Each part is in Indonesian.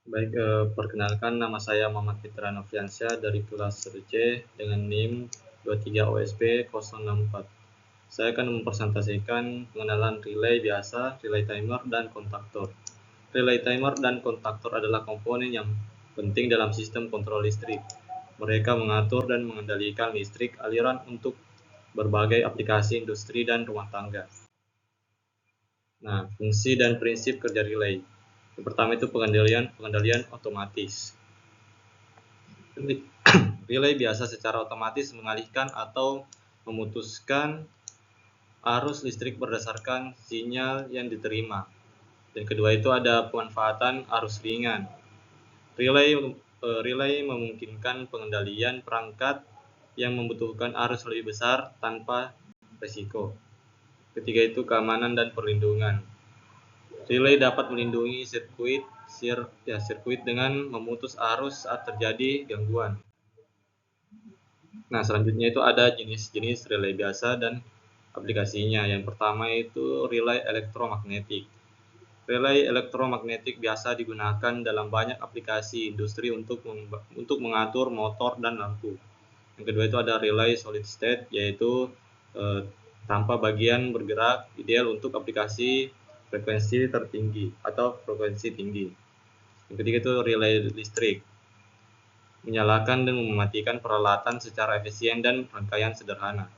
Perkenalkan nama saya Muhammad Fitra Noviansyah dari kelas 1C dengan NIM 23OSB064. Saya akan mempresentasikan pengenalan relay biasa, relay timer, dan kontaktor. Relay timer dan kontaktor adalah komponen yang penting dalam sistem kontrol listrik. Mereka mengatur dan mengendalikan listrik aliran untuk berbagai aplikasi industri dan rumah tangga. Nah, fungsi dan prinsip kerja relay. Yang pertama itu pengendalian otomatis. Relay biasa secara otomatis mengalihkan atau memutuskan arus listrik berdasarkan sinyal yang diterima. Dan kedua itu ada pemanfaatan arus ringan. Relay memungkinkan pengendalian perangkat yang membutuhkan arus lebih besar tanpa resiko. Ketiga itu keamanan dan perlindungan. Relay dapat melindungi sirkuit dengan memutus arus saat terjadi gangguan. Nah, selanjutnya itu ada jenis-jenis relay biasa dan aplikasinya. Yang pertama itu relay elektromagnetik. Relay elektromagnetik biasa digunakan dalam banyak aplikasi industri untuk mengatur motor dan lampu. Yang kedua itu ada relay solid state, yaitu tanpa bagian bergerak, ideal untuk aplikasi frekuensi tertinggi atau frekuensi tinggi. Yang ketiga itu relay listrik, menyalakan dan mematikan peralatan secara efisien dan rangkaian sederhana.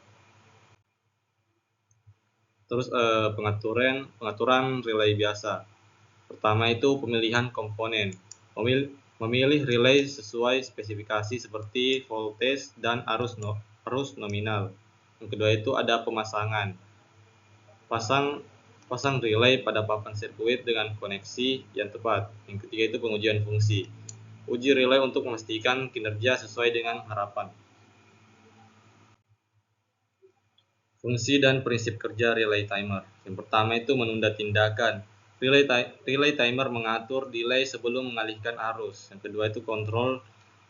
Terus pengaturan relay biasa. Pertama itu pemilihan komponen. Memilih relay sesuai spesifikasi seperti voltage dan arus nominal. Yang kedua itu ada pemasangan. Pasang relay pada papan sirkuit dengan koneksi yang tepat. Yang ketiga itu pengujian fungsi. Uji relay untuk memastikan kinerja sesuai dengan harapan. Fungsi dan prinsip kerja relay timer. Yang pertama itu menunda tindakan. Relay timer mengatur delay sebelum mengalihkan arus. Yang kedua itu kontrol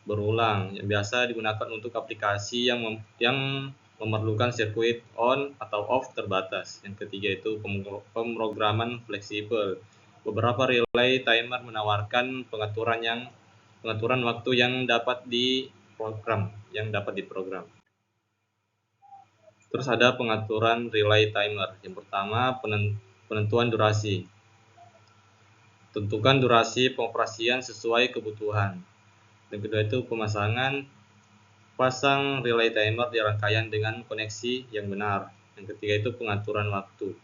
berulang, yang biasa digunakan untuk aplikasi yang memerlukan sirkuit on atau off terbatas. Yang ketiga itu pemrograman fleksibel. Beberapa relay timer menawarkan pengaturan waktu yang dapat diprogram. Terus ada pengaturan relay timer. Yang pertama penentuan durasi. Tentukan durasi pengoperasian sesuai kebutuhan. Yang kedua itu pemasangan. Pasang relay timer di rangkaian dengan koneksi yang benar. Yang ketiga itu pengaturan waktu.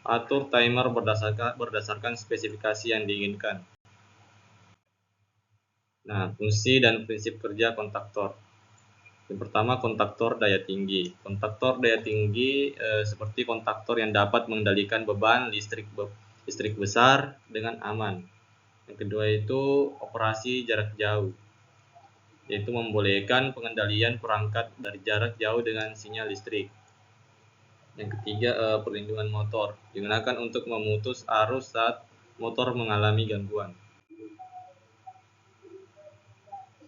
Atur timer berdasarkan spesifikasi yang diinginkan. Nah, fungsi dan prinsip kerja kontaktor. Yang pertama kontaktor daya tinggi. Kontaktor daya tinggi seperti kontaktor yang dapat mengendalikan beban listrik besar dengan aman. Yang kedua itu operasi jarak jauh, yaitu membolehkan pengendalian perangkat dari jarak jauh dengan sinyal listrik. Yang ketiga perlindungan motor, digunakan untuk memutus arus saat motor mengalami gangguan.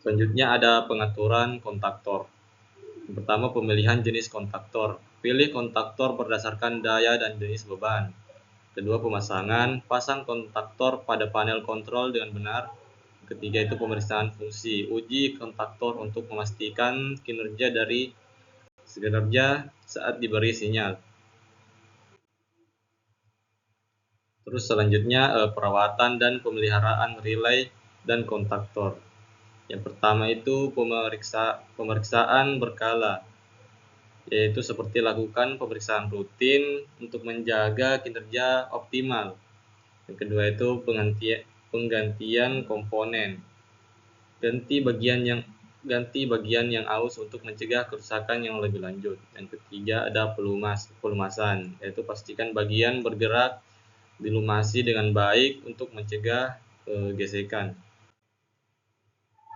Selanjutnya ada pengaturan kontaktor. Yang pertama pemilihan jenis kontaktor. Pilih kontaktor berdasarkan daya dan jenis beban. Kedua pemasangan, pasang kontaktor pada panel kontrol dengan benar. Ketiga itu pemeriksaan fungsi. Uji kontaktor untuk memastikan kinerja saat diberi sinyal. Terus selanjutnya perawatan dan pemeliharaan relay dan kontaktor. Yang pertama itu pemeriksaan berkala, yaitu seperti lakukan pemeriksaan rutin untuk menjaga kinerja optimal. Yang kedua itu penggantian komponen. Ganti bagian yang aus untuk mencegah kerusakan yang lebih lanjut. Yang ketiga ada pelumasan, yaitu pastikan bagian bergerak dilumasi dengan baik untuk mencegah gesekan.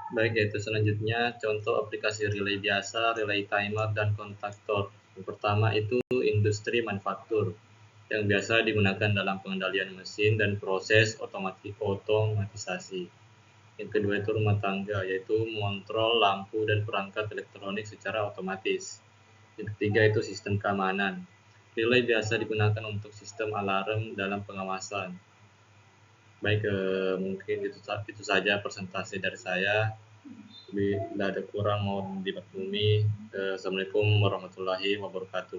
Baik, yaitu selanjutnya contoh aplikasi relay biasa, relay timer, dan kontaktor. Yang pertama itu industri manufaktur, yang biasa digunakan dalam pengendalian mesin dan proses otomatisasi. Yang kedua itu rumah tangga, yaitu mengontrol lampu dan perangkat elektronik secara otomatis. Yang ketiga itu sistem keamanan. Relay biasa digunakan untuk sistem alarm dalam pengawasan. Baik, mungkin itu saja presentasi dari saya. Bila ada kurang mohon dimaklumi. Assalamualaikum warahmatullahi wabarakatuh.